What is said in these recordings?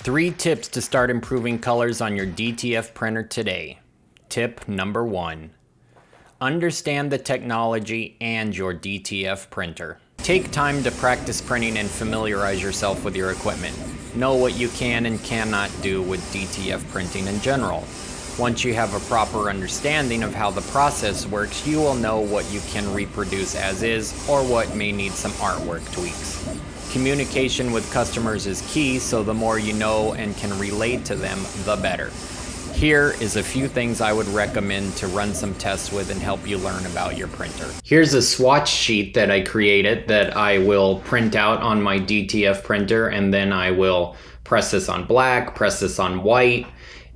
3 tips to start improving colors on your DTF printer today. Tip number 1. Understand the technology and your DTF printer. Take time to practice printing and familiarize yourself with your equipment. Know what you can and cannot do with DTF printing in general. Once you have a proper understanding of how the process works, you will know what you can reproduce as is or what may need some artwork tweaks. Communication with customers is key, so the more you know and can relate to them, the better. Here is a few things I would recommend to run some tests with and help you learn about your printer. Here's a swatch sheet that I created that I will print out on my DTF printer, and then I will press this on black, press this on white,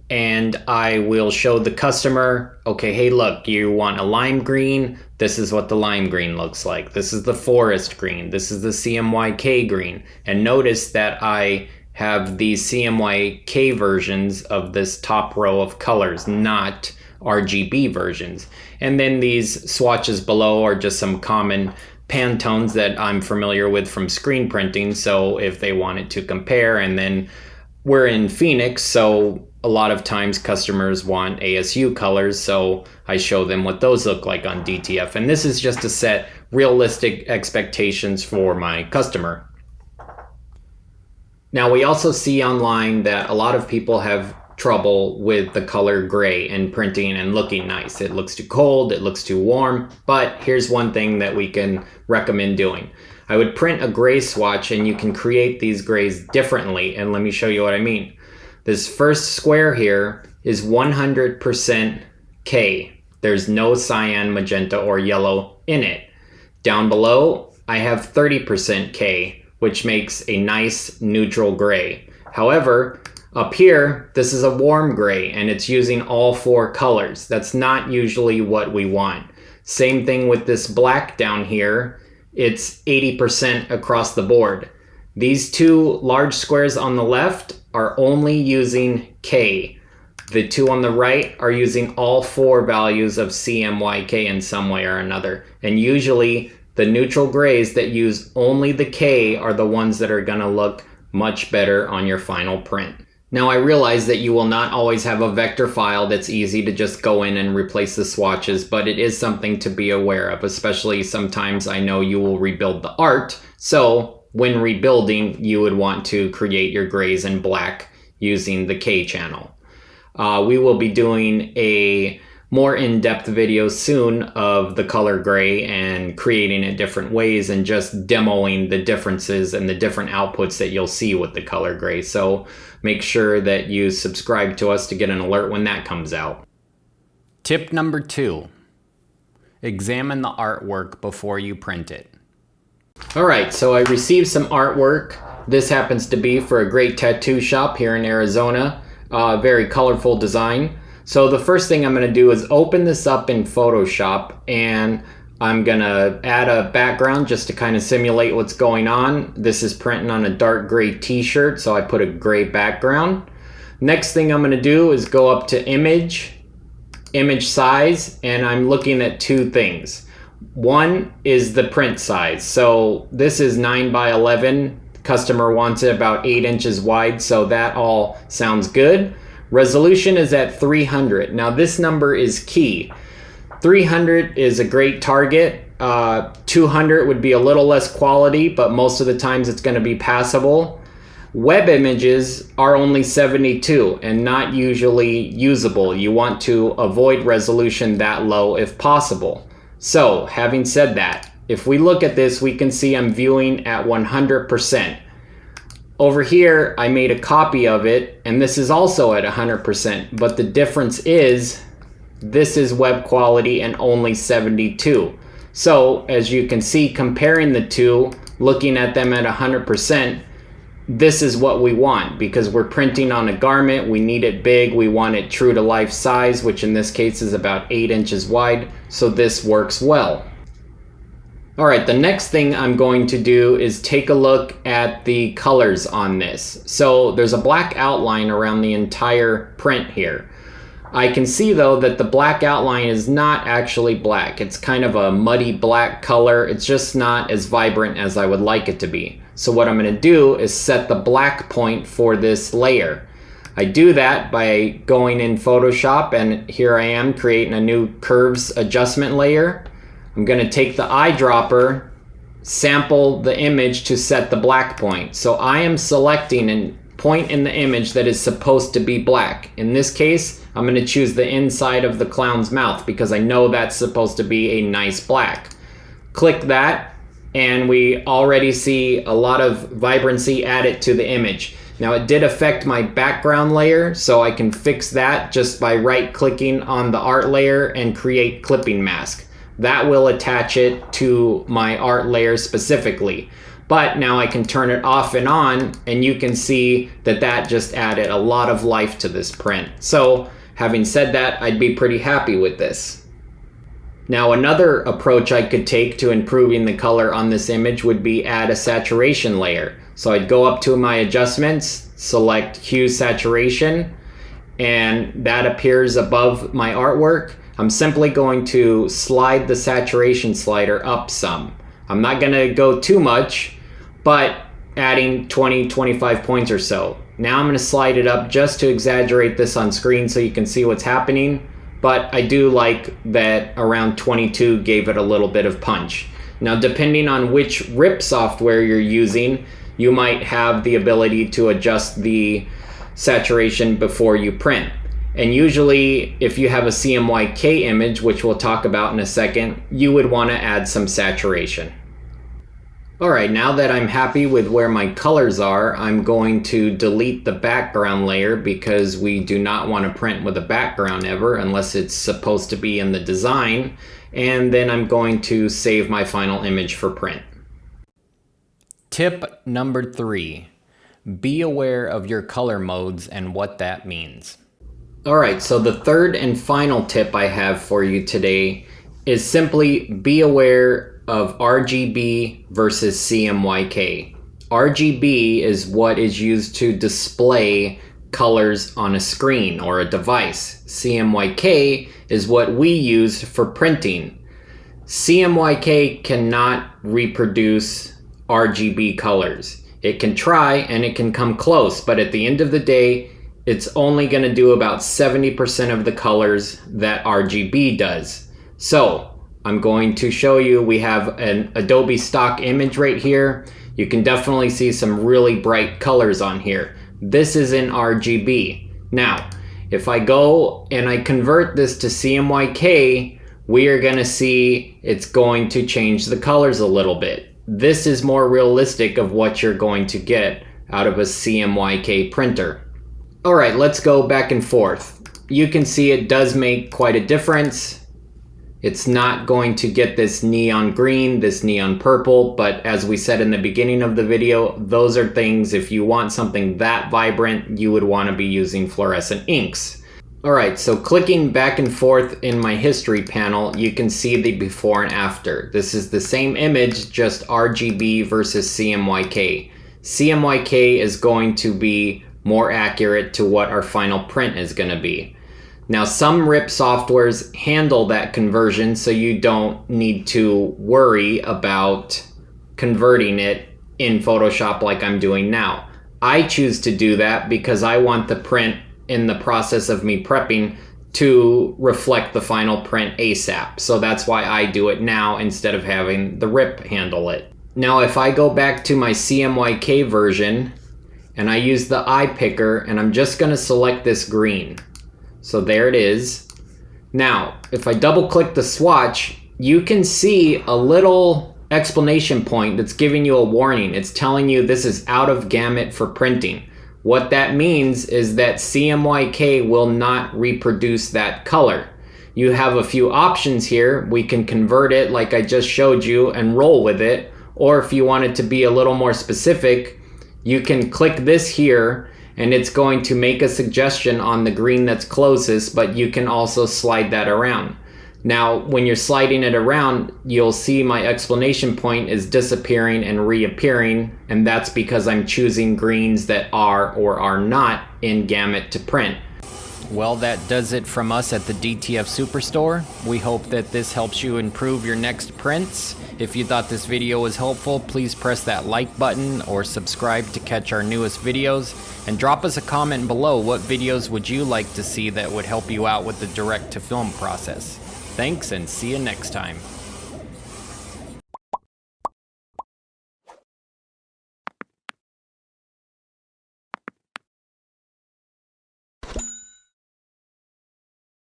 and I will show the customer, okay, hey look, you want a lime green? This is what the lime green looks like. This is the forest green. This is the CMYK green. And notice that I have these CMYK versions of this top row of colors, not RGB versions. And then these swatches below are just some common Pantones that I'm familiar with from screen printing. So if they wanted to compare, and then we're in Phoenix, so a lot of times customers want ASU colors, so I show them what those look like on DTF. And this is just to set realistic expectations for my customer. Now, we also see online that a lot of people have trouble with the color gray and printing and looking nice. It looks too cold, it looks too warm, but here's one thing that we can recommend doing. I would print a gray swatch, and you can create these grays differently, and let me show you what I mean. This first square here is 100% K. There's no cyan, magenta, or yellow in it. Down below, I have 30% K, which makes a nice neutral gray. However, up here, this is a warm gray, and it's using all 4 colors. That's not usually what we want. Same thing with this black down here. It's 80% across the board. These 2 large squares on the left are only using K. The 2 on the right are using all 4 values of CMYK in some way or another. And usually the neutral grays that use only the K are the ones that are gonna look much better on your final print. Now, I realize that you will not always have a vector file that's easy to just go in and replace the swatches, but it is something to be aware of, especially sometimes I know you will rebuild the art. So when rebuilding, you would want to create your grays in black using the K channel. We will be doing a more in-depth video soon of the color gray and creating it different ways and just demoing the differences and the different outputs that you'll see with the color gray. So make sure that you subscribe to us to get an alert when that comes out. Tip number 2, examine the artwork before you print it. All right, so I received some artwork. This happens to be for a great tattoo shop here in Arizona. Very colorful design. So the first thing I'm gonna do is open this up in Photoshop, and I'm gonna add a background just to kind of simulate what's going on. This is printing on a dark gray t-shirt, so I put a gray background. Next thing I'm gonna do is go up to image size, and I'm looking at 2 things. One is the print size. So this is 9 by 11. Customer wants it about 8 inches wide, so that all sounds good. Resolution is at 300. Now this number is key. 300 is a great target. 200 would be a little less quality, but most of the times it's going to be passable. Web images are only 72 and not usually usable. You want to avoid resolution that low if possible. So, having said that, if we look at this, we can see I'm viewing at 100%. Over here, I made a copy of it, and this is also at 100%, but the difference is this is web quality and only 72. So, as you can see, comparing the 2, looking at them at 100%, this is what we want because we're printing on a garment. We need it big. We want it true to life size, which in this case is about 8 inches wide. So this works well. All right, the next thing I'm going to do is take a look at the colors on this. So there's a black outline around the entire print here. I can see though that the black outline is not actually black. It's kind of a muddy black color. It's just not as vibrant as I would like it to be. So what I'm going to do is set the black point for this layer. I do that by going in Photoshop, and here I am creating a new curves adjustment layer. I'm going to take the eyedropper, sample the image to set the black point. So I am selecting a point in the image that is supposed to be black. In this case, I'm going to choose the inside of the clown's mouth because I know that's supposed to be a nice black. Click that, and we already see a lot of vibrancy added to the image. Now it did affect my background layer, so I can fix that just by right-clicking on the art layer and create clipping mask. That will attach it to my art layer specifically. But now I can turn it off and on, and you can see that that just added a lot of life to this print. So having said that, I'd be pretty happy with this. Now another approach I could take to improving the color on this image would be add a saturation layer. So I'd go up to my adjustments, select hue saturation, and that appears above my artwork. I'm simply going to slide the saturation slider up some. I'm not going to go too much, but adding 20-25 points or so. Now I'm going to slide it up just to exaggerate this on screen so you can see what's happening, but I do like that around 22 gave it a little bit of punch. Now depending on which RIP software you're using, you might have the ability to adjust the saturation before you print. And usually if you have a CMYK image, which we'll talk about in a second, you would want to add some saturation. Alright, now that I'm happy with where my colors are, I'm going to delete the background layer because we do not want to print with a background ever unless it's supposed to be in the design. And then I'm going to save my final image for print. Tip number 3, be aware of your color modes and what that means. Alright, so the third and final tip I have for you today is simply be aware of RGB versus CMYK. RGB is what is used to display colors on a screen or a device. CMYK is what we use for printing. CMYK cannot reproduce RGB colors. It can try and it can come close, but at the end of the day, it's only going to do about 70% of the colors that RGB does. So I'm going to show you, we have an Adobe stock image right here. You can definitely see some really bright colors on here. This is in RGB. Now, if I go and I convert this to CMYK, we are going to see it's going to change the colors a little bit. This is more realistic of what you're going to get out of a CMYK printer. Alright, let's go back and forth. You can see it does make quite a difference. It's not going to get this neon green, this neon purple, but as we said in the beginning of the video, those are things, if you want something that vibrant, you would want to be using fluorescent inks. Alright, so clicking back and forth in my history panel, you can see the before and after. This is the same image, just RGB versus CMYK. CMYK is going to be more accurate to what our final print is going to be. Now some RIP softwares handle that conversion, so you don't need to worry about converting it in Photoshop like I'm doing now. I choose to do that because I want the print in the process of me prepping to reflect the final print ASAP. So that's why I do it now instead of having the RIP handle it. Now if I go back to my CMYK version and I use the eye picker and I'm just going to select this green. So there it is. Now if I double click the swatch, you can see a little explanation point that's giving you a warning. It's telling you this is out of gamut for printing. What that means is that CMYK will not reproduce that color. You have a few options here. We can convert it like I just showed you and roll with it. Or if you want it to be a little more specific, you can click this here and it's going to make a suggestion on the green that's closest, but you can also slide that around. Now, when you're sliding it around, you'll see my explanation point is disappearing and reappearing, and that's because I'm choosing greens that are or are not in gamut to print. Well, that does it from us at the DTF Superstore. We hope that this helps you improve your next prints. If you thought this video was helpful, please press that like button or subscribe to catch our newest videos. And drop us a comment below, what videos would you like to see that would help you out with the direct-to-film process. Thanks, and see you next time.